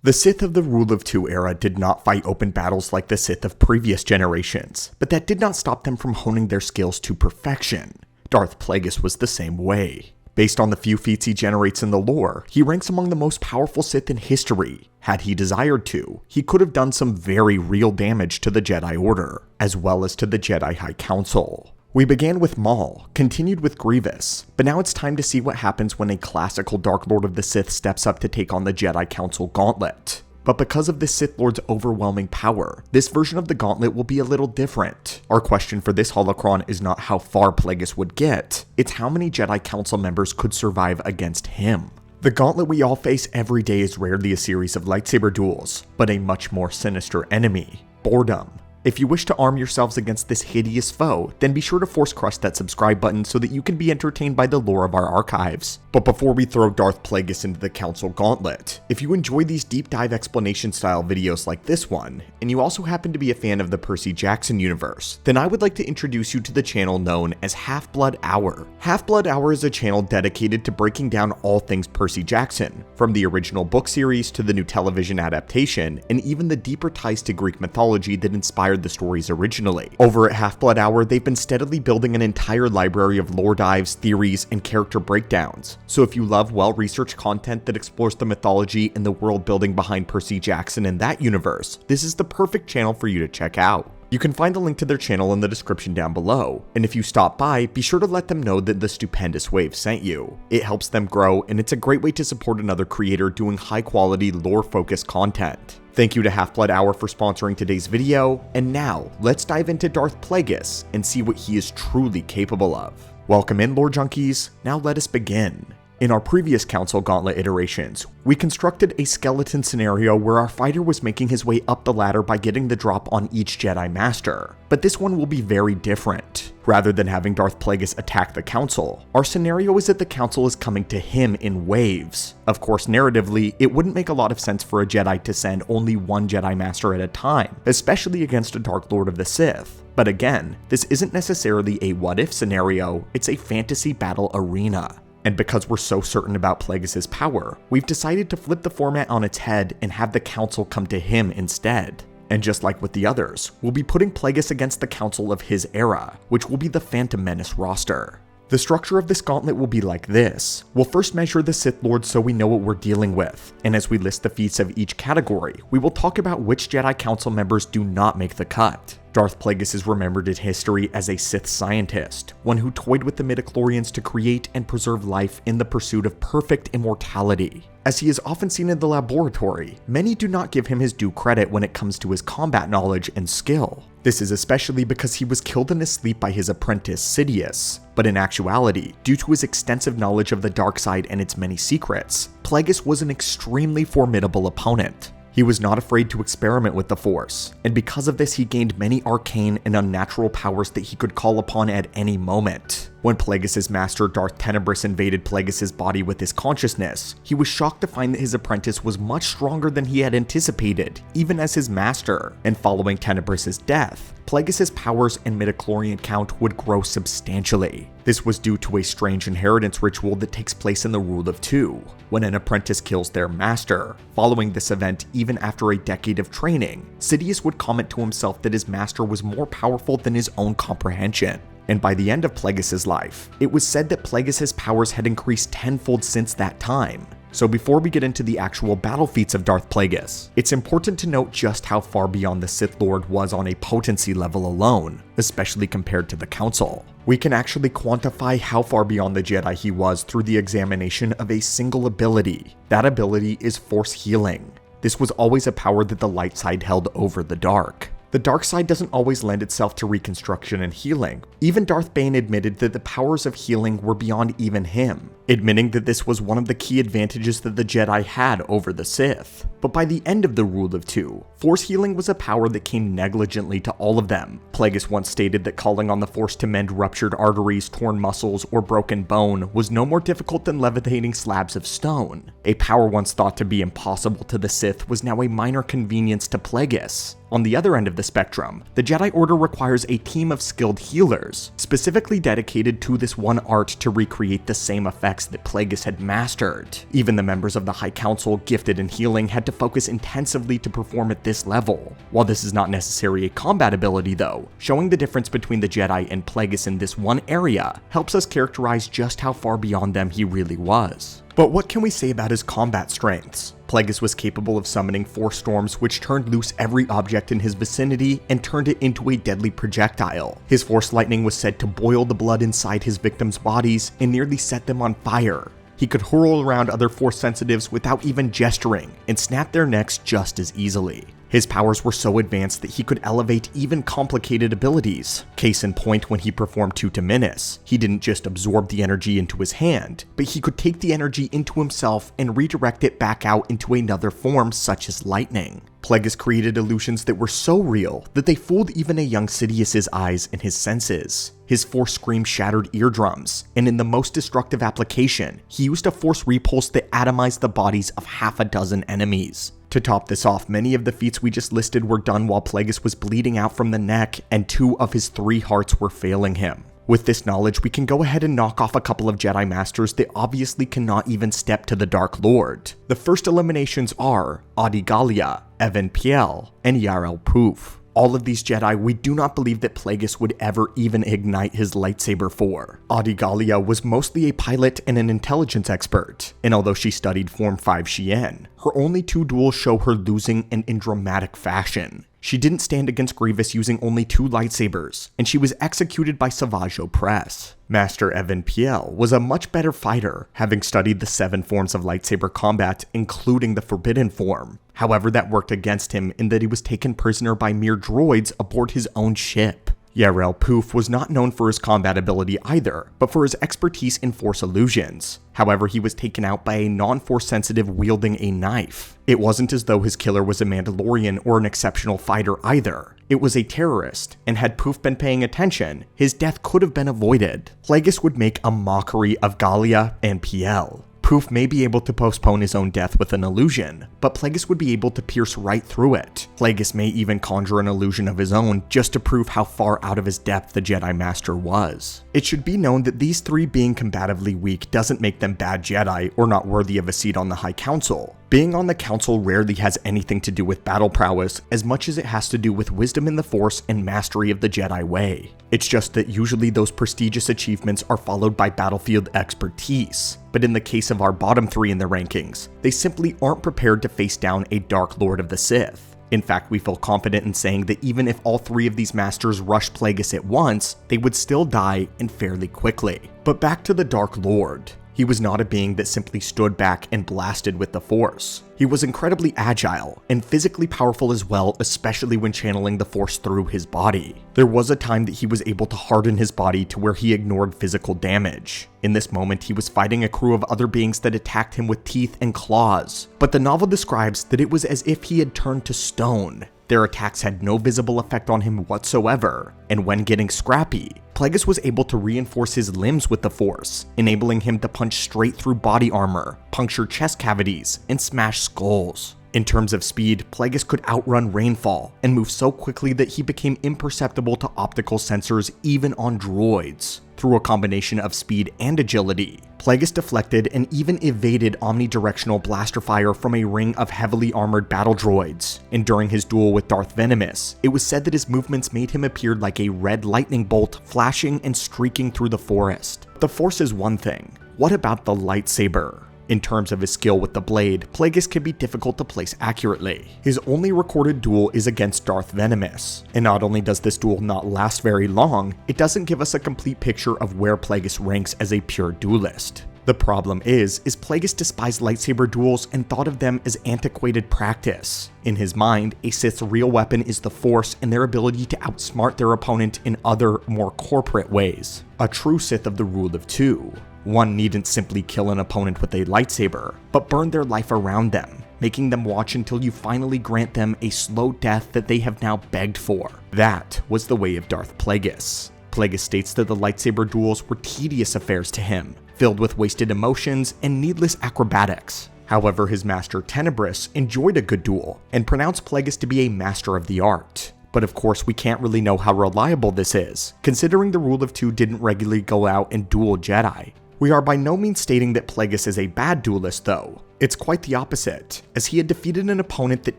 The Sith of the Rule of Two era did not fight open battles like the Sith of previous generations, but that did not stop them from honing their skills to perfection. Darth Plagueis was the same way. Based on the few feats he generates in the lore, he ranks among the most powerful Sith in history. Had he desired to, he could have done some very real damage to the Jedi Order, as well as to the Jedi High Council. We began with Maul, continued with Grievous, but now it's time to see what happens when a classical Dark Lord of the Sith steps up to take on the Jedi Council Gauntlet. But because of this Sith Lord's overwhelming power, this version of the Gauntlet will be a little different. Our question for this holocron is not how far Plagueis would get, it's how many Jedi Council members could survive against him. The Gauntlet we all face every day is rarely a series of lightsaber duels, but a much more sinister enemy: boredom. If you wish to arm yourselves against this hideous foe, then be sure to force crush that subscribe button so that you can be entertained by the lore of our archives. But before we throw Darth Plagueis into the Council Gauntlet, if you enjoy these deep dive explanation style videos like this one, and you also happen to be a fan of the Percy Jackson universe, then I would like to introduce you to the channel known as Half-Blood Hour. Half-Blood Hour is a channel dedicated to breaking down all things Percy Jackson, from the original book series to the new television adaptation, and even the deeper ties to Greek mythology that inspired the stories originally. Over at Half-Blood Hour, they've been steadily building an entire library of lore dives, theories, and character breakdowns. So if you love well-researched content that explores the mythology and the world building behind Percy Jackson and that universe, this is the perfect channel for you to check out. You can find a link to their channel in the description down below, and if you stop by, be sure to let them know that the Stupendous Wave sent you. It helps them grow, and it's a great way to support another creator doing high-quality, lore-focused content. Thank you to Half-Blood Hour for sponsoring today's video, and now, let's dive into Darth Plagueis and see what he is truly capable of. Welcome in, lore junkies, now let us begin. In our previous Council Gauntlet iterations, we constructed a skeleton scenario where our fighter was making his way up the ladder by getting the drop on each Jedi Master, but this one will be very different. Rather than having Darth Plagueis attack the Council, our scenario is that the Council is coming to him in waves. Of course, narratively, it wouldn't make a lot of sense for a Jedi to send only one Jedi Master at a time, especially against a Dark Lord of the Sith. But again, this isn't necessarily a what-if scenario, it's a fantasy battle arena. And because we're so certain about Plagueis' power, we've decided to flip the format on its head and have the Council come to him instead. And just like with the others, we'll be putting Plagueis against the Council of his era, which will be the Phantom Menace roster. The structure of this gauntlet will be like this. We'll first measure the Sith Lords so we know what we're dealing with, and as we list the feats of each category, we will talk about which Jedi Council members do not make the cut. Darth Plagueis is remembered in history as a Sith scientist, one who toyed with the midichlorians to create and preserve life in the pursuit of perfect immortality. As he is often seen in the laboratory, many do not give him his due credit when it comes to his combat knowledge and skill. This is especially because he was killed in his sleep by his apprentice Sidious, but in actuality, due to his extensive knowledge of the dark side and its many secrets, Plagueis was an extremely formidable opponent. He was not afraid to experiment with the Force, and because of this he gained many arcane and unnatural powers that he could call upon at any moment. When Plagueis' master Darth Tenebris invaded Plagueis' body with his consciousness, he was shocked to find that his apprentice was much stronger than he had anticipated, even as his master, and following Tenebris' death, Plagueis' powers and midichlorian count would grow substantially. This was due to a strange inheritance ritual that takes place in the Rule of Two, when an apprentice kills their master. Following this event, even after a decade of training, Sidious would comment to himself that his master was more powerful than his own comprehension. And by the end of Plagueis' life, it was said that Plagueis' powers had increased tenfold since that time. So before we get into the actual battle feats of Darth Plagueis, it's important to note just how far beyond the Sith Lord was on a potency level alone, especially compared to the Council. We can actually quantify how far beyond the Jedi he was through the examination of a single ability. That ability is Force Healing. This was always a power that the light side held over the dark. The dark side doesn't always lend itself to reconstruction and healing. Even Darth Bane admitted that the powers of healing were beyond even him, admitting that this was one of the key advantages that the Jedi had over the Sith. But by the end of the Rule of Two, Force Healing was a power that came negligently to all of them. Plagueis once stated that calling on the Force to mend ruptured arteries, torn muscles, or broken bone was no more difficult than levitating slabs of stone. A power once thought to be impossible to the Sith was now a minor convenience to Plagueis. On the other end of the spectrum, the Jedi Order requires a team of skilled healers, specifically dedicated to this one art to recreate the same effects that Plagueis had mastered. Even the members of the High Council gifted in healing had to focus intensively to perform at this level. While this is not necessarily a combat ability though, showing the difference between the Jedi and Plagueis in this one area helps us characterize just how far beyond them he really was. But what can we say about his combat strengths? Plagueis was capable of summoning force storms which turned loose every object in his vicinity and turned it into a deadly projectile. His force lightning was said to boil the blood inside his victims' bodies and nearly set them on fire. He could hurl around other force sensitives without even gesturing and snap their necks just as easily. His powers were so advanced that he could elevate even complicated abilities. Case in point, when he performed Phantom Menace, he didn't just absorb the energy into his hand, but he could take the energy into himself and redirect it back out into another form such as lightning. Plagueis created illusions that were so real that they fooled even a young Sidious's eyes and his senses. His force scream shattered eardrums, and in the most destructive application, he used a force repulse that atomized the bodies of half a dozen enemies. To top this off, many of the feats we just listed were done while Plagueis was bleeding out from the neck and 2 of his 3 hearts were failing him. With this knowledge, we can go ahead and knock off a couple of Jedi Masters that obviously cannot even step to the Dark Lord. The first eliminations are Adi Gallia, Evan Piel, and Yaddle Poof. All of these Jedi we do not believe that Plagueis would ever even ignite his lightsaber for. Adi Gallia was mostly a pilot and an intelligence expert, and although she studied Form 5 Xi'an, her only 2 duels show her losing and in dramatic fashion. She didn't stand against Grievous using only 2 lightsabers, and she was executed by Savage Opress. Master Evan Piel was a much better fighter, having studied the 7 forms of lightsaber combat, including the Forbidden form. However, that worked against him in that he was taken prisoner by mere droids aboard his own ship. Yaddle Poof was not known for his combat ability either, but for his expertise in force illusions. However, he was taken out by a non-force sensitive wielding a knife. It wasn't as though his killer was a Mandalorian or an exceptional fighter either. It was a terrorist, and had Poof been paying attention, his death could have been avoided. Plagueis would make a mockery of Gallia and Piel. Poof may be able to postpone his own death with an illusion, but Plagueis would be able to pierce right through it. Plagueis may even conjure an illusion of his own just to prove how far out of his depth the Jedi Master was. It should be known that these 3 being combatively weak doesn't make them bad Jedi or not worthy of a seat on the High Council. Being on the Council rarely has anything to do with battle prowess as much as it has to do with wisdom in the Force and mastery of the Jedi way. It's just that usually those prestigious achievements are followed by battlefield expertise, but in the case of our bottom 3 in the rankings, they simply aren't prepared to face down a Dark Lord of the Sith. In fact, we feel confident in saying that even if all 3 of these masters rushed Plagueis at once, they would still die and fairly quickly. But back to the Dark Lord. He was not a being that simply stood back and blasted with the Force. He was incredibly agile and physically powerful as well, especially when channeling the Force through his body. There was a time that he was able to harden his body to where he ignored physical damage. In this moment, he was fighting a crew of other beings that attacked him with teeth and claws, but the novel describes that it was as if he had turned to stone. Their attacks had no visible effect on him whatsoever, and when getting scrappy, Plagueis was able to reinforce his limbs with the Force, enabling him to punch straight through body armor, puncture chest cavities, and smash skulls. In terms of speed, Plagueis could outrun rainfall and move so quickly that he became imperceptible to optical sensors even on droids. Through a combination of speed and agility, Plagueis deflected and even evaded omnidirectional blaster fire from a ring of heavily armored battle droids, and during his duel with Darth Venomous, it was said that his movements made him appear like a red lightning bolt flashing and streaking through the forest. The Force is one thing. What about the lightsaber? In terms of his skill with the blade, Plagueis can be difficult to place accurately. His only recorded duel is against Darth Venomous, and not only does this duel not last very long, it doesn't give us a complete picture of where Plagueis ranks as a pure duelist. The problem is Plagueis despised lightsaber duels and thought of them as antiquated practice. In his mind, a Sith's real weapon is the Force and their ability to outsmart their opponent in other, more corporate ways. A true Sith of the rule of 2. One needn't simply kill an opponent with a lightsaber, but burn their life around them, making them watch until you finally grant them a slow death that they have now begged for. That was the way of Darth Plagueis. Plagueis states that the lightsaber duels were tedious affairs to him, filled with wasted emotions and needless acrobatics. However, his master Tenebrous enjoyed a good duel and pronounced Plagueis to be a master of the art. But of course we can't really know how reliable this is, considering the rule of two didn't regularly go out and duel Jedi. We are by no means stating that Plagueis is a bad duelist though. It's quite the opposite, as he had defeated an opponent that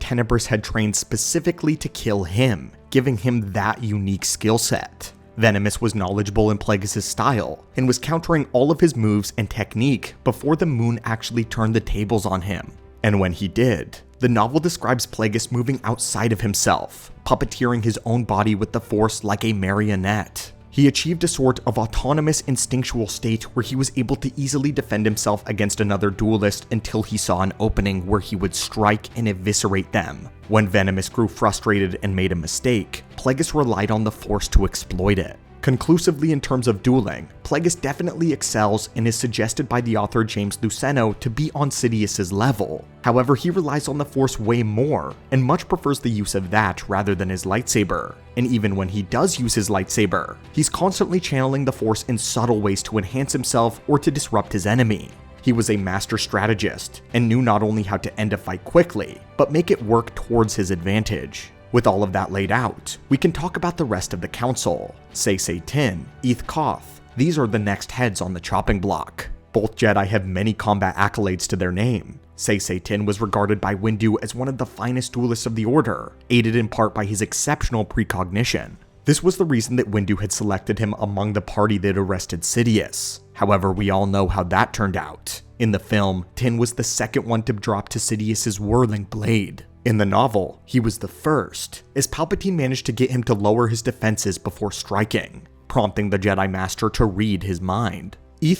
Tenebrous had trained specifically to kill him, giving him that unique skill set. Venomous was knowledgeable in Plagueis' style, and was countering all of his moves and technique before the moon actually turned the tables on him. And when he did, the novel describes Plagueis moving outside of himself, puppeteering his own body with the Force like a marionette. He achieved a sort of autonomous instinctual state where he was able to easily defend himself against another duelist until he saw an opening where he would strike and eviscerate them. When Venomous grew frustrated and made a mistake, Plagueis relied on the Force to exploit it. Conclusively in terms of dueling, Plagueis definitely excels and is suggested by the author James Luceno to be on Sidious's level. However, he relies on the Force way more, and much prefers the use of that rather than his lightsaber. And even when he does use his lightsaber, he's constantly channeling the Force in subtle ways to enhance himself or to disrupt his enemy. He was a master strategist, and knew not only how to end a fight quickly, but make it work towards his advantage. With all of that laid out, we can talk about the rest of the council. Tiin, Koth. These are the next heads on the chopping block. Both Jedi have many combat accolades to their name. Tiin was regarded by Windu as one of the finest duelists of the Order, aided in part by his exceptional precognition. This was the reason that Windu had selected him among the party that arrested Sidious. However, we all know how that turned out. In the film, Tiin was the second one to drop to Sidious's whirling blade. In the novel, he was the first, as Palpatine managed to get him to lower his defenses before striking, prompting the Jedi Master to read his mind.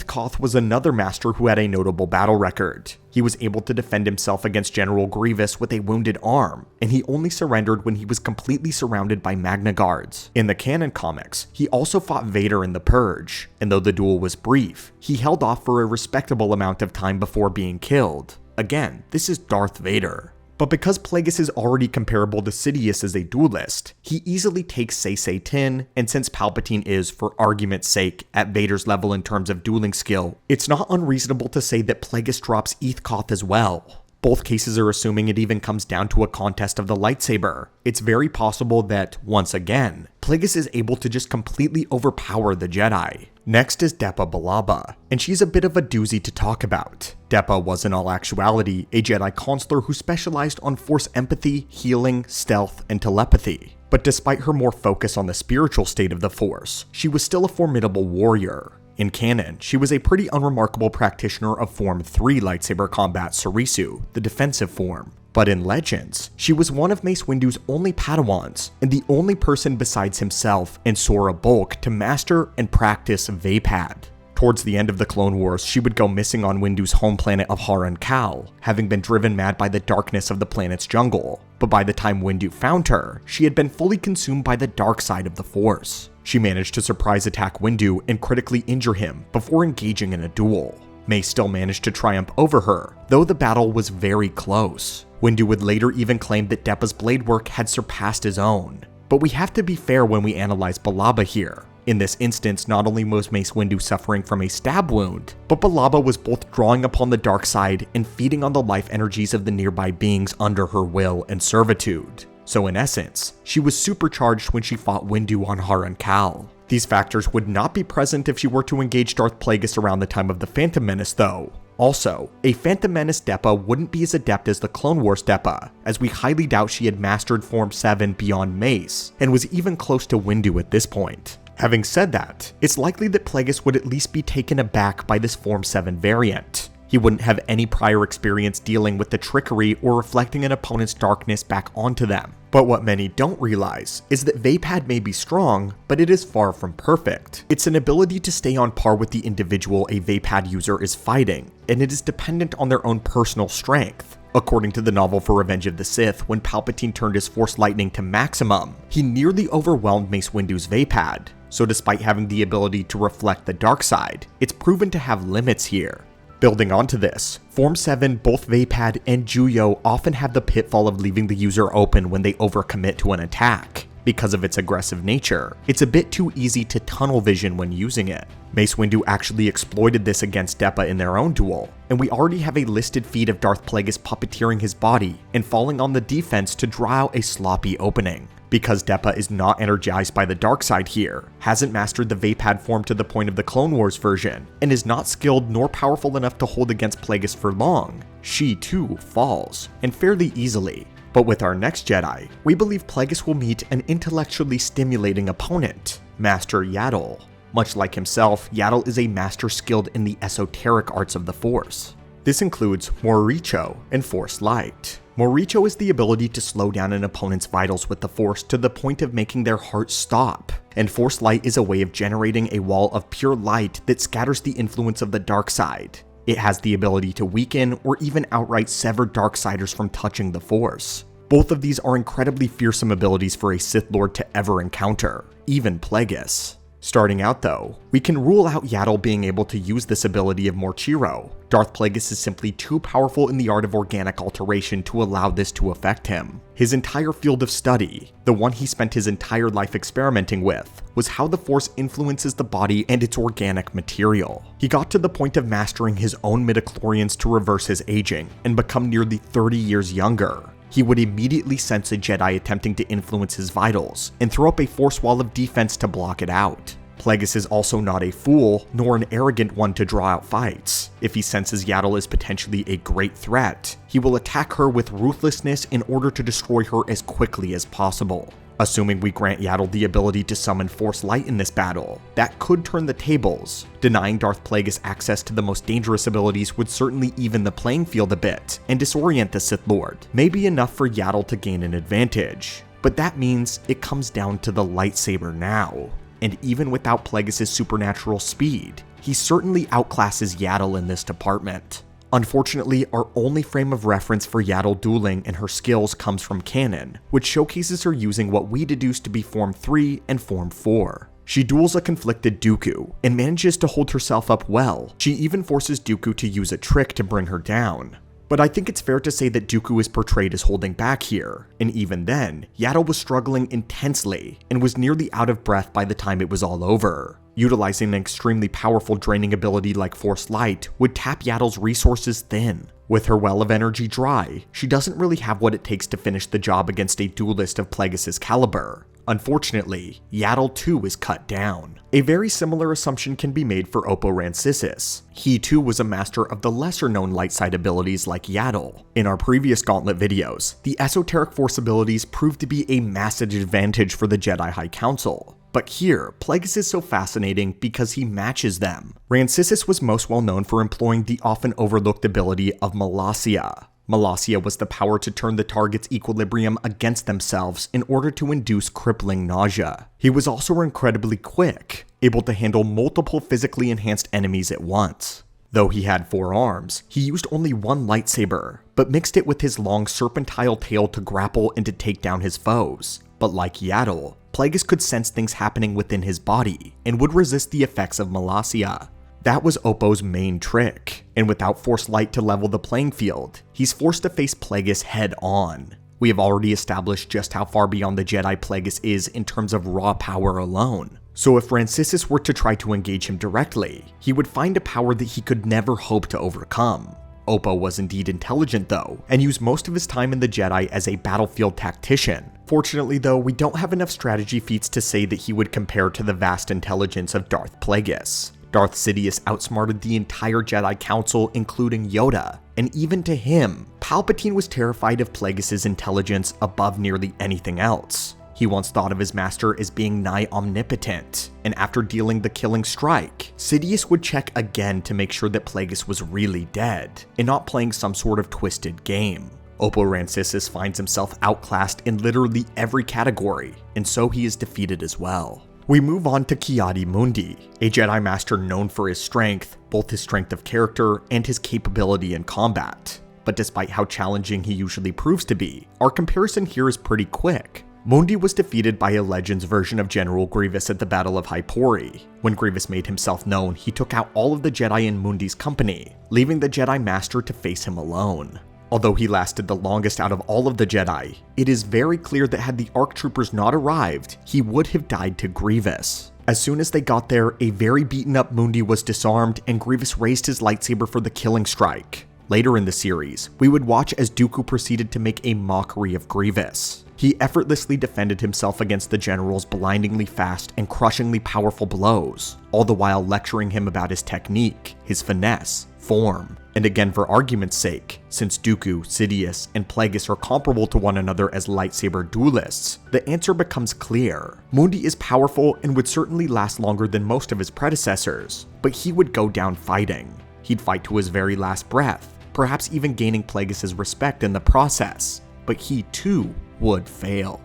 Koth was another master who had a notable battle record. He was able to defend himself against General Grievous with a wounded arm, and he only surrendered when he was completely surrounded by Magna Guards. In the canon comics, he also fought Vader in the Purge, and though the duel was brief, he held off for a respectable amount of time before being killed. Again, this is Darth Vader. But because Plagueis is already comparable to Sidious as a duelist, he easily takes Tiin, and since Palpatine is, for argument's sake, at Vader's level in terms of dueling skill, it's not unreasonable to say that Plagueis drops Koth as well. Both cases are assuming it even comes down to a contest of the lightsaber. It's very possible that, once again, Plagueis is able to just completely overpower the Jedi. Next is Depa Billaba, and she's a bit of a doozy to talk about. Depa was in all actuality a Jedi consular who specialized on Force empathy, healing, stealth, and telepathy. But despite her more focus on the spiritual state of the Force, she was still a formidable warrior. In canon, she was a pretty unremarkable practitioner of Form 3 lightsaber combat Surisu, the defensive form. But in Legends, she was one of Mace Windu's only Padawans, and the only person besides himself and Sora Bulk to master and practice Vapad. Towards the end of the Clone Wars, she would go missing on Windu's home planet of Haran Kal, having been driven mad by the darkness of the planet's jungle. But by the time Windu found her, she had been fully consumed by the dark side of the Force. She managed to surprise attack Windu and critically injure him before engaging in a duel. Mace still managed to triumph over her, though the battle was very close. Windu would later even claim that Depa's blade work had surpassed his own. But we have to be fair when we analyze Billaba here. In this instance, not only was Mace Windu suffering from a stab wound, but Billaba was both drawing upon the dark side and feeding on the life energies of the nearby beings under her will and servitude. So in essence, she was supercharged when she fought Windu on Haran Kal. These factors would not be present if she were to engage Darth Plagueis around the time of the Phantom Menace though. Also, a Phantom Menace Depa wouldn't be as adept as the Clone Wars Depa, as we highly doubt she had mastered Form 7 beyond Mace, and was even close to Windu at this point. Having said that, it's likely that Plagueis would at least be taken aback by this Form 7 variant. He wouldn't have any prior experience dealing with the trickery or reflecting an opponent's darkness back onto them. But what many don't realize is that Vapad may be strong, but it is far from perfect. It's an ability to stay on par with the individual a Vapad user is fighting, and it is dependent on their own personal strength. According to the novel for Revenge of the Sith, when Palpatine turned his Force lightning to maximum, he nearly overwhelmed Mace Windu's Vapad. So despite having the ability to reflect the dark side, it's proven to have limits here. Building onto this, Form 7, both Vaapad and Juyo often have the pitfall of leaving the user open when they overcommit to an attack. Because of its aggressive nature, it's a bit too easy to tunnel vision when using it. Mace Windu actually exploited this against Depa in their own duel, and we already have a listed feat of Darth Plagueis puppeteering his body and falling on the defense to draw out a sloppy opening. Because Depa is not energized by the dark side here, hasn't mastered the Vaapad form to the point of the Clone Wars version, and is not skilled nor powerful enough to hold against Plagueis for long, she too falls, and fairly easily. But with our next Jedi, we believe Plagueis will meet an intellectually stimulating opponent, Master Yaddle. Much like himself, Yaddle is a master skilled in the esoteric arts of the Force. This includes Moricho and Force Light. Moricho is the ability to slow down an opponent's vitals with the Force to the point of making their heart stop, and Force Light is a way of generating a wall of pure light that scatters the influence of the dark side. It has the ability to weaken or even outright sever Darksiders from touching the Force. Both of these are incredibly fearsome abilities for a Sith Lord to ever encounter, even Plagueis. Starting out though, we can rule out Yaddle being able to use this ability of Morchiro. Darth Plagueis is simply too powerful in the art of organic alteration to allow this to affect him. His entire field of study, the one he spent his entire life experimenting with, was how the Force influences the body and its organic material. He got to the point of mastering his own midichlorians to reverse his aging and become nearly 30 years younger. He would immediately sense a Jedi attempting to influence his vitals, and throw up a Force wall of defense to block it out. Plagueis is also not a fool, nor an arrogant one to draw out fights. If he senses Yaddle is potentially a great threat, he will attack her with ruthlessness in order to destroy her as quickly as possible. Assuming we grant Yaddle the ability to summon Force Light in this battle, that could turn the tables. Denying Darth Plagueis access to the most dangerous abilities would certainly even the playing field a bit, and disorient the Sith Lord. Maybe enough for Yaddle to gain an advantage. But that means it comes down to the lightsaber now. And even without Plagueis' supernatural speed, he certainly outclasses Yaddle in this department. Unfortunately, our only frame of reference for Yaddle dueling and her skills comes from canon, which showcases her using what we deduce to be Form 3 and Form 4. She duels a conflicted Dooku, and manages to hold herself up well. She even forces Dooku to use a trick to bring her down. But I think it's fair to say that Dooku is portrayed as holding back here, and even then, Yaddle was struggling intensely, and was nearly out of breath by the time it was all over. Utilizing an extremely powerful draining ability like Force Light would tap Yaddle's resources thin. With her well of energy dry, she doesn't really have what it takes to finish the job against a duelist of Plagueis' caliber. Unfortunately, Yaddle too is cut down. A very similar assumption can be made for Oppo Rancisis. He too was a master of the lesser known light side abilities like Yaddle. In our previous Gauntlet videos, the esoteric force abilities proved to be a massive advantage for the Jedi High Council. But here, Plagueis is so fascinating because he matches them. Rancisis was most well known for employing the often overlooked ability of Malacia. Malacia was the power to turn the target's equilibrium against themselves in order to induce crippling nausea. He was also incredibly quick, able to handle multiple physically enhanced enemies at once. Though he had 4 arms, he used only one lightsaber, but mixed it with his long serpentile tail to grapple and to take down his foes. But like Yaddle, Plagueis could sense things happening within his body, and would resist the effects of Malacia. That was Oppo's main trick, and without Force Light to level the playing field, he's forced to face Plagueis head on. We have already established just how far beyond the Jedi Plagueis is in terms of raw power alone. So if Rancisis were to try to engage him directly, he would find a power that he could never hope to overcome. Oppo was indeed intelligent though, and used most of his time in the Jedi as a battlefield tactician. Fortunately though, we don't have enough strategy feats to say that he would compare to the vast intelligence of Darth Plagueis. Darth Sidious outsmarted the entire Jedi Council, including Yoda, and even to him, Palpatine was terrified of Plagueis' intelligence above nearly anything else. He once thought of his master as being nigh omnipotent, and after dealing the killing strike, Sidious would check again to make sure that Plagueis was really dead, and not playing some sort of twisted game. Oppo Rancisis finds himself outclassed in literally every category, and so he is defeated as well. We move on to Mundi, a Jedi Master known for his strength, both his strength of character and his capability in combat. But despite how challenging he usually proves to be, our comparison here is pretty quick. Mundi was defeated by a Legends version of General Grievous at the Battle of Hypori. When Grievous made himself known, he took out all of the Jedi in Mundi's company, leaving the Jedi Master to face him alone. Although he lasted the longest out of all of the Jedi, it is very clear that had the ARC troopers not arrived, he would have died to Grievous. As soon as they got there, a very beaten up Mundi was disarmed and Grievous raised his lightsaber for the killing strike. Later in the series, we would watch as Dooku proceeded to make a mockery of Grievous. He effortlessly defended himself against the general's blindingly fast and crushingly powerful blows, all the while lecturing him about his technique, his finesse, form. And again, for argument's sake, since Dooku, Sidious, and Plagueis are comparable to one another as lightsaber duelists, the answer becomes clear. Mundi is powerful and would certainly last longer than most of his predecessors, but he would go down fighting. He'd fight to his very last breath, perhaps even gaining Plagueis' respect in the process, but he too would fail.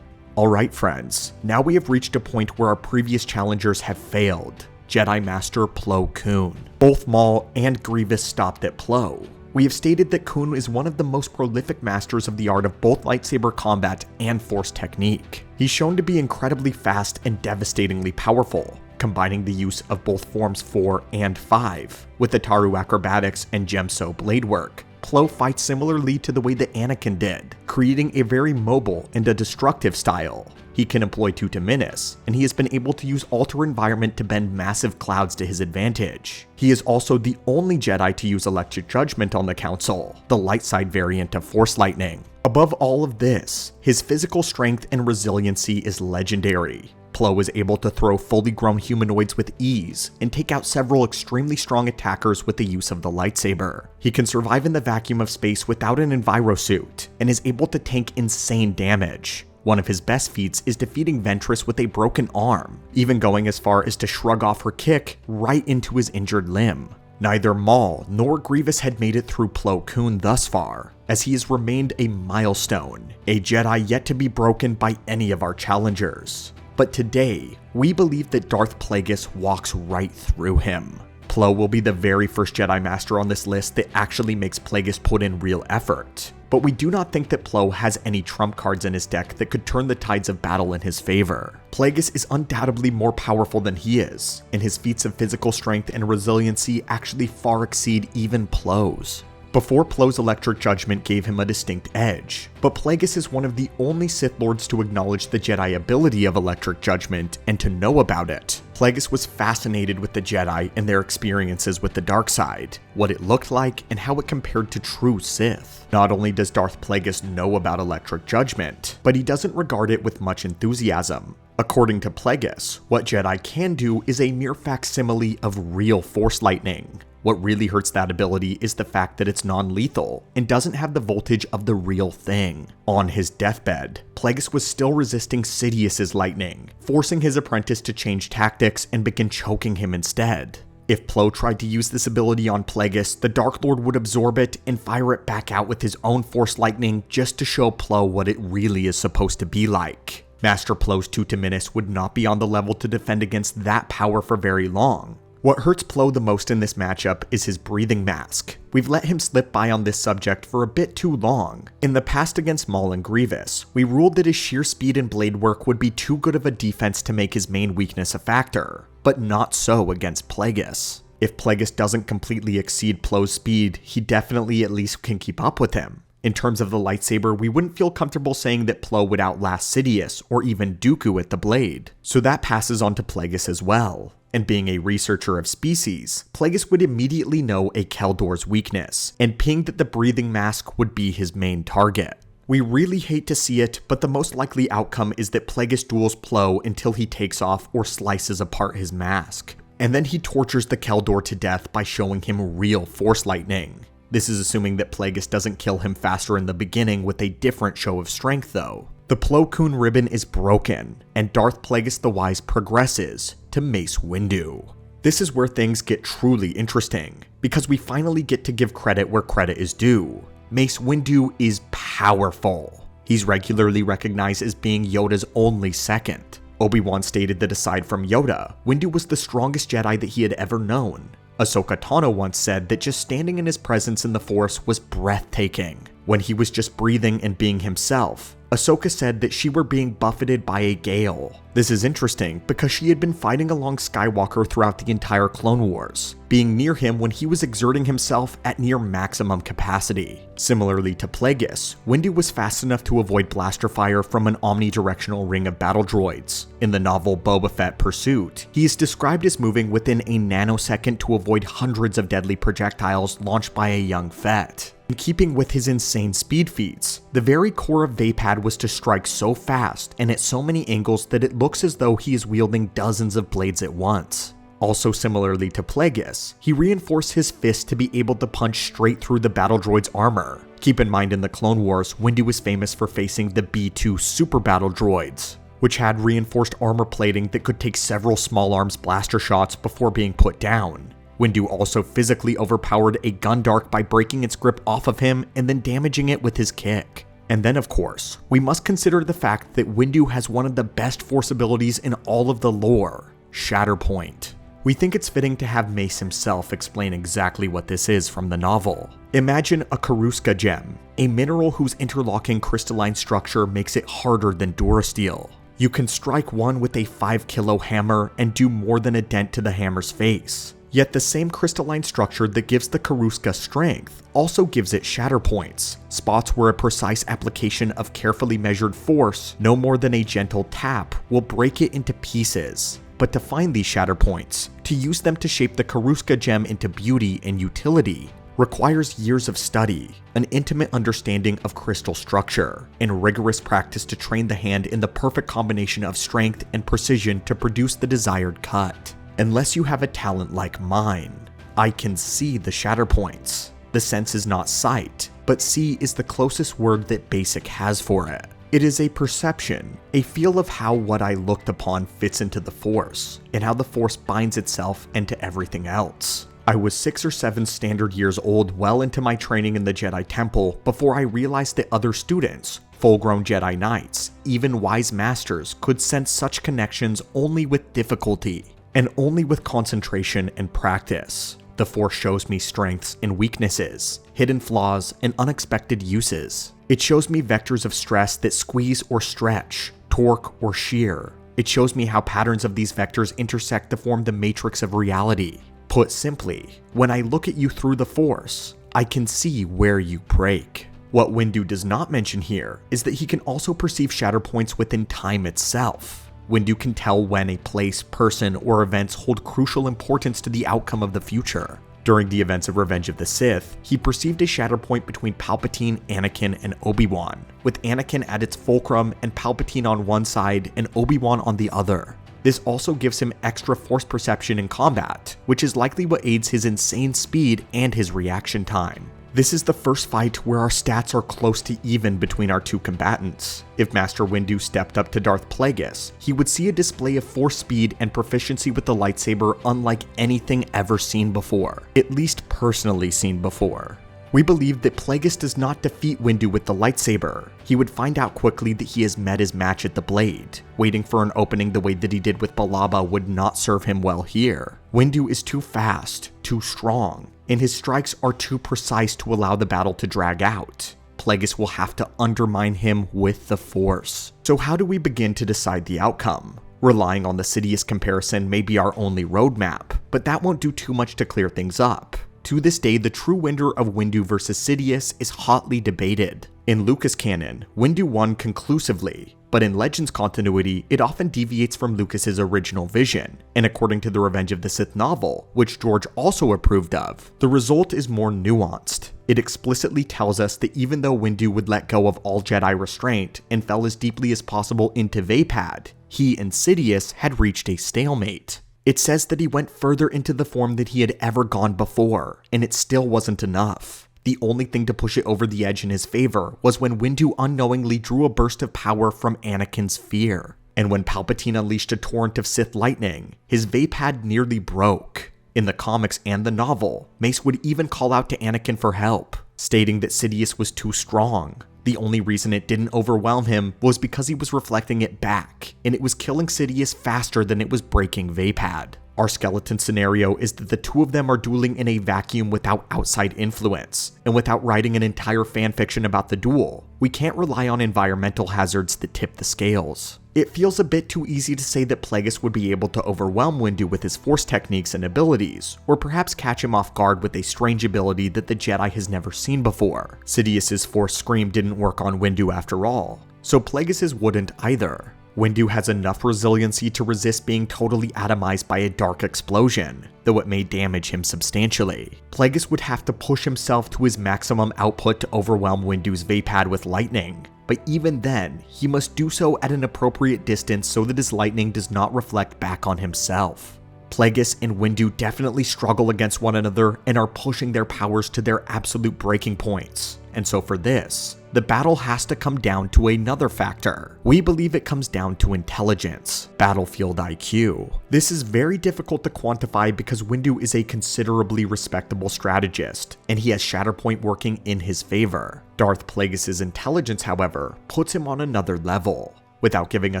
Alright friends, now we have reached a point where our previous challengers have failed. Jedi Master Plo Koon. Both Maul and Grievous stopped at Plo. We have stated that Koon is one of the most prolific masters of the art of both lightsaber combat and force technique. He's shown to be incredibly fast and devastatingly powerful, combining the use of both forms 4 and 5. With the Taru acrobatics and Gemso blade work, Plo fights similarly to the way that Anakin did, creating a very mobile and a destructive style. He can employ Phantom Menace, and he has been able to use Alter Environment to bend massive clouds to his advantage. He is also the only Jedi to use Electric Judgment on the Council, the light side variant of Force Lightning. Above all of this, his physical strength and resiliency is legendary. Plo is able to throw fully grown humanoids with ease and take out several extremely strong attackers with the use of the lightsaber. He can survive in the vacuum of space without an envirosuit and is able to tank insane damage. One of his best feats is defeating Ventress with a broken arm, even going as far as to shrug off her kick right into his injured limb. Neither Maul nor Grievous had made it through Plo Koon thus far, as he has remained a milestone, a Jedi yet to be broken by any of our challengers. But today, we believe that Darth Plagueis walks right through him. Plo will be the very first Jedi Master on this list that actually makes Plagueis put in real effort. But we do not think that Plo has any trump cards in his deck that could turn the tides of battle in his favor. Plagueis is undoubtedly more powerful than he is, and his feats of physical strength and resiliency actually far exceed even Plo's. Before, Plo's Electric Judgment gave him a distinct edge, but Plagueis is one of the only Sith Lords to acknowledge the Jedi ability of Electric Judgment and to know about it. Plagueis was fascinated with the Jedi and their experiences with the dark side, what it looked like, and how it compared to true Sith. Not only does Darth Plagueis know about Electric Judgment, but he doesn't regard it with much enthusiasm. According to Plagueis, what Jedi can do is a mere facsimile of real Force Lightning. What really hurts that ability is the fact that it's non-lethal and doesn't have the voltage of the real thing. On his deathbed, Plagueis was still resisting Sidious's lightning, forcing his apprentice to change tactics and begin choking him instead. If Plo tried to use this ability on Plagueis, the Dark Lord would absorb it and fire it back out with his own Force Lightning just to show Plo what it really is supposed to be like. Master Plo's Phantom Menace would not be on the level to defend against that power for very long. What hurts Plo the most in this matchup is his breathing mask. We've let him slip by on this subject for a bit too long. In the past against Maul and Grievous, we ruled that his sheer speed and blade work would be too good of a defense to make his main weakness a factor, but not so against Plagueis. If Plagueis doesn't completely exceed Plo's speed, he definitely at least can keep up with him. In terms of the lightsaber, we wouldn't feel comfortable saying that Plo would outlast Sidious or even Dooku at the blade, so that passes on to Plagueis as well. And being a researcher of species, Plagueis would immediately know a Keldor's weakness, and ping that the breathing mask would be his main target. We really hate to see it, but the most likely outcome is that Plagueis duels Plo until he takes off or slices apart his mask. And then he tortures the Keldor to death by showing him real Force Lightning. This is assuming that Plagueis doesn't kill him faster in the beginning with a different show of strength though. The Plo Koon ribbon is broken, and Darth Plagueis the Wise progresses to Mace Windu. This is where things get truly interesting, because we finally get to give credit where credit is due. Mace Windu is powerful. He's regularly recognized as being Yoda's only second. Obi-Wan stated that aside from Yoda, Windu was the strongest Jedi that he had ever known. Ahsoka Tano once said that just standing in his presence in the Force was breathtaking. When he was just breathing and being himself, Ahsoka said that she were being buffeted by a gale. This is interesting because she had been fighting along Skywalker throughout the entire Clone Wars, being near him when he was exerting himself at near maximum capacity. Similarly to Plagueis, Windu was fast enough to avoid blaster fire from an omnidirectional ring of battle droids. In the novel Boba Fett Pursuit, he is described as moving within a nanosecond to avoid hundreds of deadly projectiles launched by a young Fett. In keeping with his insane speed feats, the very core of Vapad was to strike so fast and at so many angles that it looks as though he is wielding dozens of blades at once. Also similarly to Plagueis, he reinforced his fist to be able to punch straight through the battle droid's armor. Keep in mind in the Clone Wars, Windu was famous for facing the B-2 super battle droids, which had reinforced armor plating that could take several small arms blaster shots before being put down. Windu also physically overpowered a Gundark by breaking its grip off of him and then damaging it with his kick. And then of course, we must consider the fact that Windu has one of the best force abilities in all of the lore, Shatterpoint. We think it's fitting to have Mace himself explain exactly what this is from the novel. Imagine a Karuska gem, a mineral whose interlocking crystalline structure makes it harder than Durasteel. You can strike one with a 5-kilo hammer and do more than a dent to the hammer's face. Yet the same crystalline structure that gives the Karuska strength also gives it shatter points, spots where a precise application of carefully measured force, no more than a gentle tap, will break it into pieces. But to find these shatter points, to use them to shape the Karuska gem into beauty and utility, requires years of study, an intimate understanding of crystal structure, and rigorous practice to train the hand in the perfect combination of strength and precision to produce the desired cut. Unless you have a talent like mine, I can see the shatter points. The sense is not sight, but see is the closest word that Basic has for it. It is a perception, a feel of how what I looked upon fits into the Force, and how the Force binds itself into everything else. I was 6 or 7 standard years old well into my training in the Jedi Temple before I realized that other students, full-grown Jedi Knights, even wise masters could sense such connections only with difficulty. And only with concentration and practice. The Force shows me strengths and weaknesses, hidden flaws, and unexpected uses. It shows me vectors of stress that squeeze or stretch, torque or shear. It shows me how patterns of these vectors intersect to form the matrix of reality. Put simply, when I look at you through the Force, I can see where you break. What Windu does not mention here is that he can also perceive shatter points within time itself. Windu can tell when a place, person, or events hold crucial importance to the outcome of the future. During the events of Revenge of the Sith, he perceived a shatter point between Palpatine, Anakin, and Obi-Wan, with Anakin at its fulcrum and Palpatine on one side and Obi-Wan on the other. This also gives him extra force perception in combat, which is likely what aids his insane speed and his reaction time. This is the first fight where our stats are close to even between our two combatants. If Master Windu stepped up to Darth Plagueis, he would see a display of force speed and proficiency with the lightsaber unlike anything ever seen before, at least personally seen before. We believe that Plagueis does not defeat Windu with the lightsaber. He would find out quickly that he has met his match at the blade. Waiting for an opening the way that he did with Billaba would not serve him well here. Windu is too fast, too strong, and his strikes are too precise to allow the battle to drag out. Plagueis will have to undermine him with the Force. So how do we begin to decide the outcome? Relying on the Sidious comparison may be our only roadmap, but that won't do too much to clear things up. To this day, the true winner of Windu versus Sidious is hotly debated. In Lucas canon, Windu won conclusively, but in Legends continuity, it often deviates from Lucas's original vision, and according to the Revenge of the Sith novel, which George also approved of, the result is more nuanced. It explicitly tells us that even though Windu would let go of all Jedi restraint and fell as deeply as possible into Vapad, he and Sidious had reached a stalemate. It says that he went further into the form that he had ever gone before, and it still wasn't enough. The only thing to push it over the edge in his favor was when Windu unknowingly drew a burst of power from Anakin's fear. And when Palpatine unleashed a torrent of Sith lightning, his Vapad nearly broke. In the comics and the novel, Mace would even call out to Anakin for help, stating that Sidious was too strong. The only reason it didn't overwhelm him was because he was reflecting it back, and it was killing Sidious faster than it was breaking Vapad. Our skeleton scenario is that the two of them are dueling in a vacuum without outside influence, and without writing an entire fanfiction about the duel, we can't rely on environmental hazards that tip the scales. It feels a bit too easy to say that Plagueis would be able to overwhelm Windu with his force techniques and abilities, or perhaps catch him off guard with a strange ability that the Jedi has never seen before. Sidious's force scream didn't work on Windu after all, so Plagueis's wouldn't either. Windu has enough resiliency to resist being totally atomized by a dark explosion, though it may damage him substantially. Plagueis would have to push himself to his maximum output to overwhelm Windu's Vapad with lightning, but even then, he must do so at an appropriate distance so that his lightning does not reflect back on himself. Plagueis and Windu definitely struggle against one another and are pushing their powers to their absolute breaking points, and so for this, the battle has to come down to another factor. We believe it comes down to intelligence, battlefield IQ. This is very difficult to quantify because Windu is a considerably respectable strategist, and he has Shatterpoint working in his favor. Darth Plagueis' intelligence, however, puts him on another level. Without giving a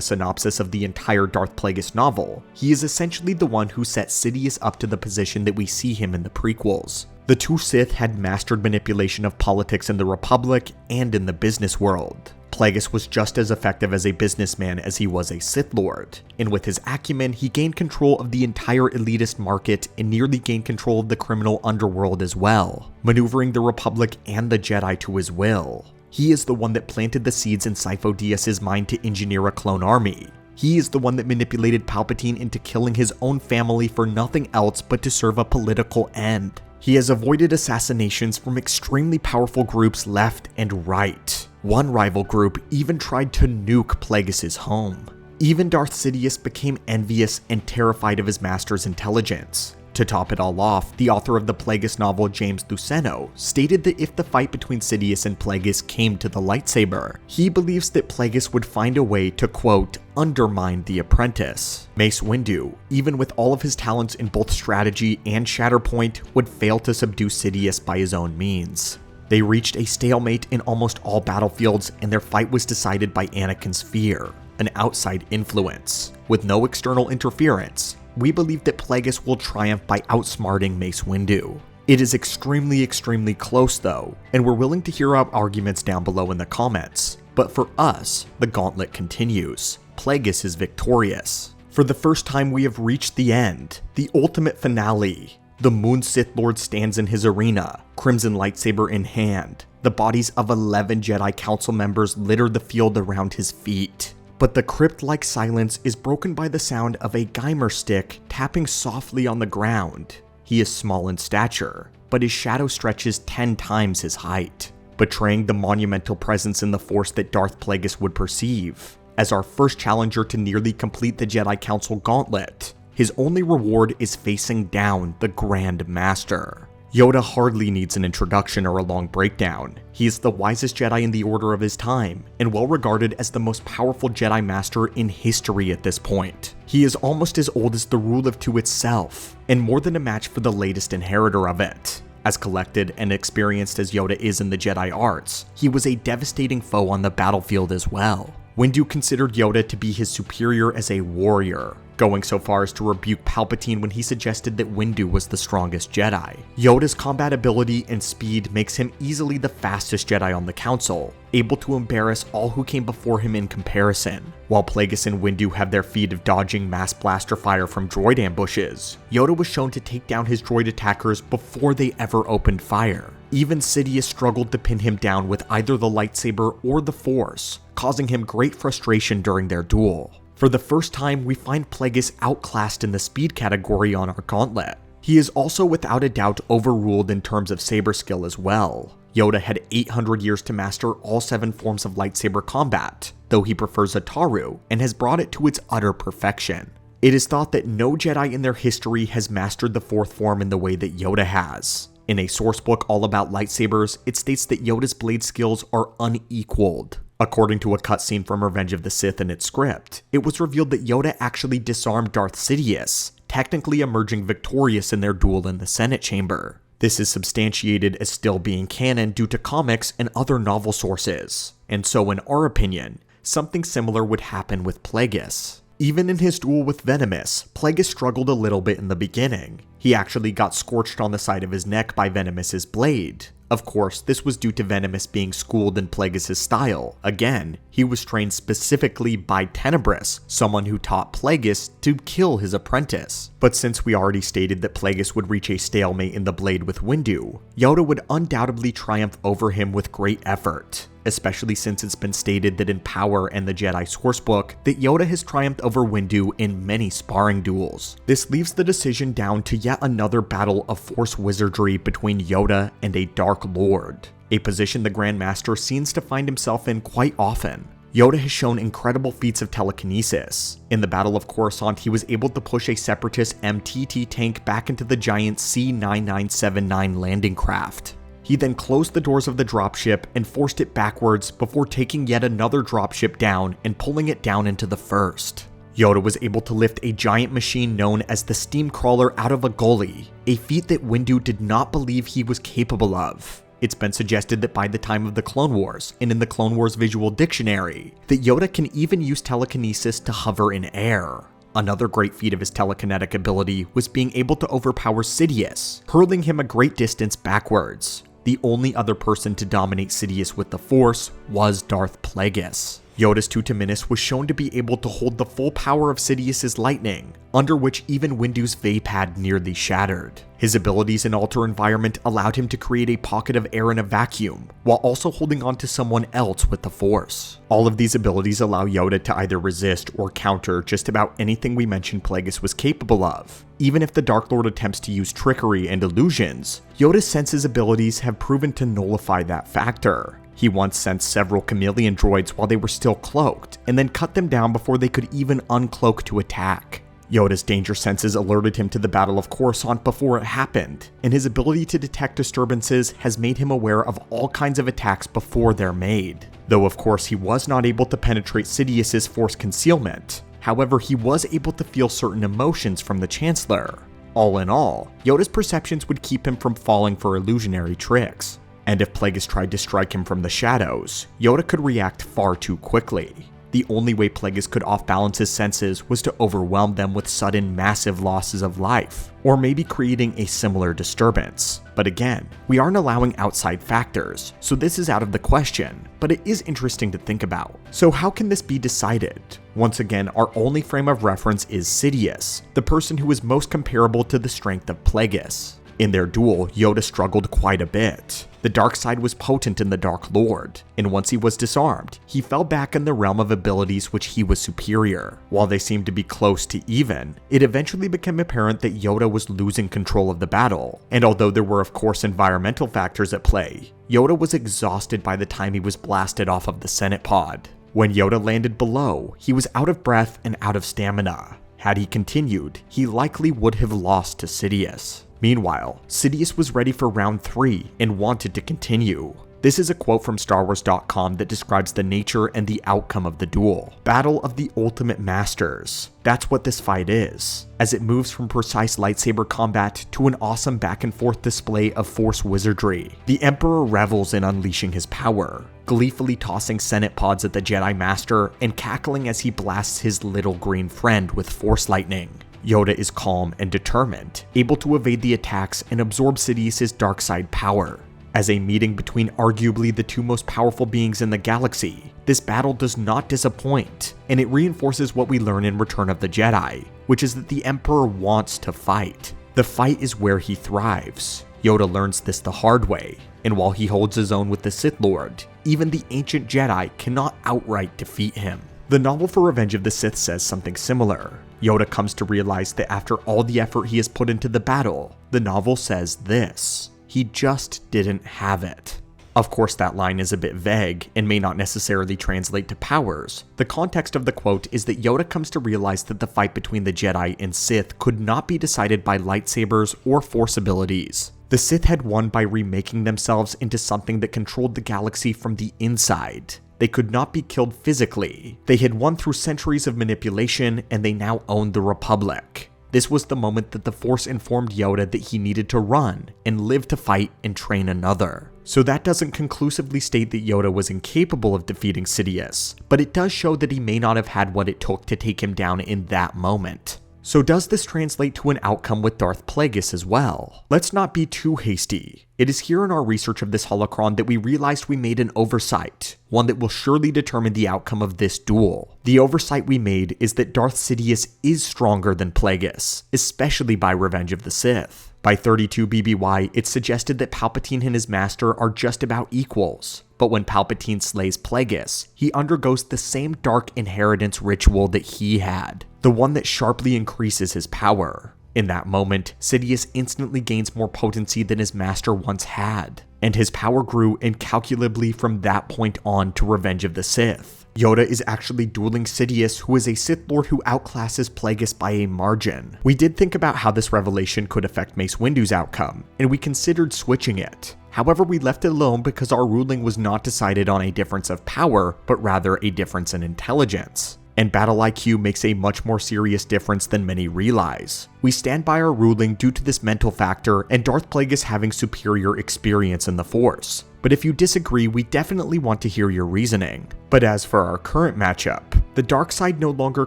synopsis of the entire Darth Plagueis novel, he is essentially the one who set Sidious up to the position that we see him in the prequels. The two Sith had mastered manipulation of politics in the Republic and in the business world. Plagueis was just as effective as a businessman as he was a Sith Lord, and with his acumen, he gained control of the entire elitist market and nearly gained control of the criminal underworld as well, maneuvering the Republic and the Jedi to his will. He is the one that planted the seeds in Sifo Dyas's mind to engineer a clone army. He is the one that manipulated Palpatine into killing his own family for nothing else but to serve a political end. He has avoided assassinations from extremely powerful groups left and right. One rival group even tried to nuke Plagueis' home. Even Darth Sidious became envious and terrified of his master's intelligence. To top it all off, the author of the Plagueis novel, James Luceno, stated that if the fight between Sidious and Plagueis came to the lightsaber, he believes that Plagueis would find a way to, quote, undermine the apprentice. Mace Windu, even with all of his talents in both strategy and Shatterpoint, would fail to subdue Sidious by his own means. They reached a stalemate in almost all battlefields, and their fight was decided by Anakin's fear, an outside influence. With no external interference, we believe that Plagueis will triumph by outsmarting Mace Windu. It is extremely close though, and we're willing to hear out arguments down below in the comments. But for us, the gauntlet continues. Plagueis is victorious. For the first time we have reached the end, the ultimate finale. The Moon Sith Lord stands in his arena, crimson lightsaber in hand. The bodies of 11 Jedi Council members litter the field around his feet. But the crypt-like silence is broken by the sound of a Geimer stick tapping softly on the ground. He is small in stature, but his shadow stretches 10 times his height, betraying the monumental presence in the Force that Darth Plagueis would perceive. As our first challenger to nearly complete the Jedi Council Gauntlet, his only reward is facing down the Grand Master. Yoda hardly needs an introduction or a long breakdown. He is the wisest Jedi in the order of his time, and well regarded as the most powerful Jedi Master in history at this point. He is almost as old as the Rule of Two itself, and more than a match for the latest inheritor of it. As collected and experienced as Yoda is in the Jedi arts, he was a devastating foe on the battlefield as well. Windu considered Yoda to be his superior as a warrior, going so far as to rebuke Palpatine when he suggested that Windu was the strongest Jedi. Yoda's combat ability and speed makes him easily the fastest Jedi on the Council, able to embarrass all who came before him in comparison. While Plagueis and Windu have their feat of dodging mass blaster fire from droid ambushes, Yoda was shown to take down his droid attackers before they ever opened fire. Even Sidious struggled to pin him down with either the lightsaber or the Force, causing him great frustration during their duel. For the first time, we find Plagueis outclassed in the speed category on our gauntlet. He is also without a doubt overruled in terms of saber skill as well. Yoda had 800 years to master all 7 forms of lightsaber combat, though he prefers Ataru and has brought it to its utter perfection. It is thought that no Jedi in their history has mastered the 4th form in the way that Yoda has. In a sourcebook all about lightsabers, it states that Yoda's blade skills are unequaled. According to a cutscene from Revenge of the Sith in its script, it was revealed that Yoda actually disarmed Darth Sidious, technically emerging victorious in their duel in the Senate chamber. This is substantiated as still being canon due to comics and other novel sources, and so in our opinion, something similar would happen with Plagueis. Even in his duel with Venomous, Plagueis struggled a little bit in the beginning. He actually got scorched on the side of his neck by Venomous's blade. Of course, this was due to Venomous being schooled in Plagueis' style. Again, he was trained specifically by Tenebris, someone who taught Plagueis to kill his apprentice. But since we already stated that Plagueis would reach a stalemate in the blade with Windu, Yoda would undoubtedly triumph over him with great effort. Especially since it's been stated that in Power and the Jedi Sourcebook that Yoda has triumphed over Windu in many sparring duels. This leaves the decision down to yet another battle of Force wizardry between Yoda and a Dark Lord, a position the Grand Master seems to find himself in quite often. Yoda has shown incredible feats of telekinesis. In the Battle of Coruscant, he was able to push a Separatist MTT tank back into the giant C-9979 landing craft. He then closed the doors of the dropship and forced it backwards before taking yet another dropship down and pulling it down into the first. Yoda was able to lift a giant machine known as the Steamcrawler out of a gully, a feat that Windu did not believe he was capable of. It's been suggested that by the time of the Clone Wars, and in the Clone Wars visual dictionary, that Yoda can even use telekinesis to hover in air. Another great feat of his telekinetic ability was being able to overpower Sidious, hurling him a great distance backwards. The only other person to dominate Sidious with the Force was Darth Plagueis. Yoda's Phantom Menace was shown to be able to hold the full power of Sidious's lightning, under which even Windu's vapad nearly shattered. His abilities in Alter Environment allowed him to create a pocket of air in a vacuum, while also holding on to someone else with the Force. All of these abilities allow Yoda to either resist or counter just about anything we mentioned Plagueis was capable of. Even if the Dark Lord attempts to use trickery and illusions, Yoda's senses abilities have proven to nullify that factor. He once sent several chameleon droids while they were still cloaked, and then cut them down before they could even uncloak to attack. Yoda's danger senses alerted him to the Battle of Coruscant before it happened, and his ability to detect disturbances has made him aware of all kinds of attacks before they're made. Though of course he was not able to penetrate Sidious's Force concealment, however he was able to feel certain emotions from the Chancellor. All in all, Yoda's perceptions would keep him from falling for illusionary tricks. And if Plagueis tried to strike him from the shadows, Yoda could react far too quickly. The only way Plagueis could off-balance his senses was to overwhelm them with sudden massive losses of life, or maybe creating a similar disturbance. But again, we aren't allowing outside factors, so this is out of the question, but it is interesting to think about. So how can this be decided? Once again, our only frame of reference is Sidious, the person who is most comparable to the strength of Plagueis. In their duel, Yoda struggled quite a bit. The dark side was potent in the Dark Lord, and once he was disarmed, he fell back in the realm of abilities which he was superior. While they seemed to be close to even, it eventually became apparent that Yoda was losing control of the battle, and although there were of course environmental factors at play, Yoda was exhausted by the time he was blasted off of the Senate pod. When Yoda landed below, he was out of breath and out of stamina. Had he continued, he likely would have lost to Sidious. Meanwhile, Sidious was ready for round 3 and wanted to continue. This is a quote from StarWars.com that describes the nature and the outcome of the duel. Battle of the Ultimate Masters. That's what this fight is, as it moves from precise lightsaber combat to an awesome back and forth display of Force wizardry. The Emperor revels in unleashing his power, gleefully tossing Senate pods at the Jedi Master and cackling as he blasts his little green friend with Force lightning. Yoda is calm and determined, able to evade the attacks and absorb Sidious's dark side power. As a meeting between arguably the two most powerful beings in the galaxy, this battle does not disappoint, and it reinforces what we learn in Return of the Jedi, which is that the Emperor wants to fight. The fight is where he thrives. Yoda learns this the hard way, and while he holds his own with the Sith Lord, even the ancient Jedi cannot outright defeat him. The novel for Revenge of the Sith says something similar. Yoda comes to realize that after all the effort he has put into the battle, the novel says this: he just didn't have it. Of course, that line is a bit vague and may not necessarily translate to powers. The context of the quote is that Yoda comes to realize that the fight between the Jedi and Sith could not be decided by lightsabers or Force abilities. The Sith had won by remaking themselves into something that controlled the galaxy from the inside. They could not be killed physically. They had won through centuries of manipulation, and they now owned the Republic. This was the moment that the Force informed Yoda that he needed to run and live to fight and train another. So that doesn't conclusively state that Yoda was incapable of defeating Sidious, but it does show that he may not have had what it took to take him down in that moment. So does this translate to an outcome with Darth Plagueis as well? Let's not be too hasty. It is here in our research of this holocron that we realized we made an oversight, one that will surely determine the outcome of this duel. The oversight we made is that Darth Sidious is stronger than Plagueis, especially by Revenge of the Sith. By 32 BBY, it suggested that Palpatine and his master are just about equals. But when Palpatine slays Plagueis, he undergoes the same dark inheritance ritual that he had, the one that sharply increases his power. In that moment, Sidious instantly gains more potency than his master once had, and his power grew incalculably from that point on to Revenge of the Sith. Yoda is actually dueling Sidious, who is a Sith Lord who outclasses Plagueis by a margin. We did think about how this revelation could affect Mace Windu's outcome, and we considered switching it. However, we left it alone because our ruling was not decided on a difference of power, but rather a difference in intelligence. And battle IQ makes a much more serious difference than many realize. We stand by our ruling due to this mental factor and Darth Plagueis having superior experience in the Force. But if you disagree, we definitely want to hear your reasoning. But as for our current matchup, the dark side no longer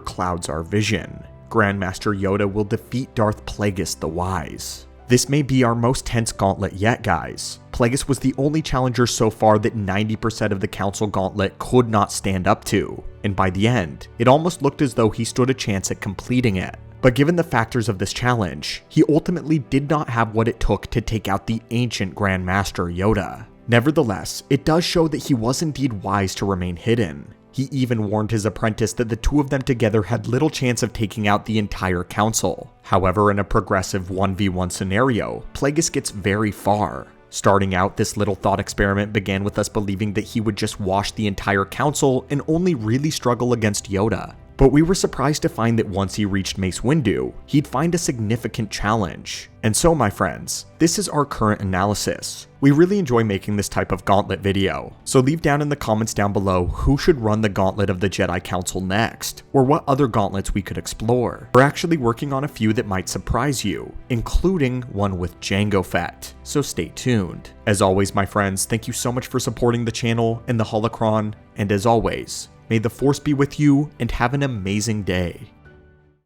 clouds our vision. Grandmaster Yoda will defeat Darth Plagueis the Wise. This may be our most tense gauntlet yet, guys. Plagueis was the only challenger so far that 90% of the Council Gauntlet could not stand up to, and by the end, it almost looked as though he stood a chance at completing it. But given the factors of this challenge, he ultimately did not have what it took to take out the ancient Grandmaster Yoda. Nevertheless, it does show that he was indeed wise to remain hidden. He even warned his apprentice that the two of them together had little chance of taking out the entire council. However, in a progressive 1v1 scenario, Plagueis gets very far. Starting out, this little thought experiment began with us believing that he would just wash the entire council and only really struggle against Yoda. But we were surprised to find that once he reached Mace Windu, he'd find a significant challenge. And so, my friends, this is our current analysis. We really enjoy making this type of gauntlet video, so leave down in the comments down below who should run the gauntlet of the Jedi Council next, or what other gauntlets we could explore. We're actually working on a few that might surprise you, including one with Jango Fett, so stay tuned. As always, my friends, thank you so much for supporting the channel and the holocron, and as always, may the Force be with you and have an amazing day.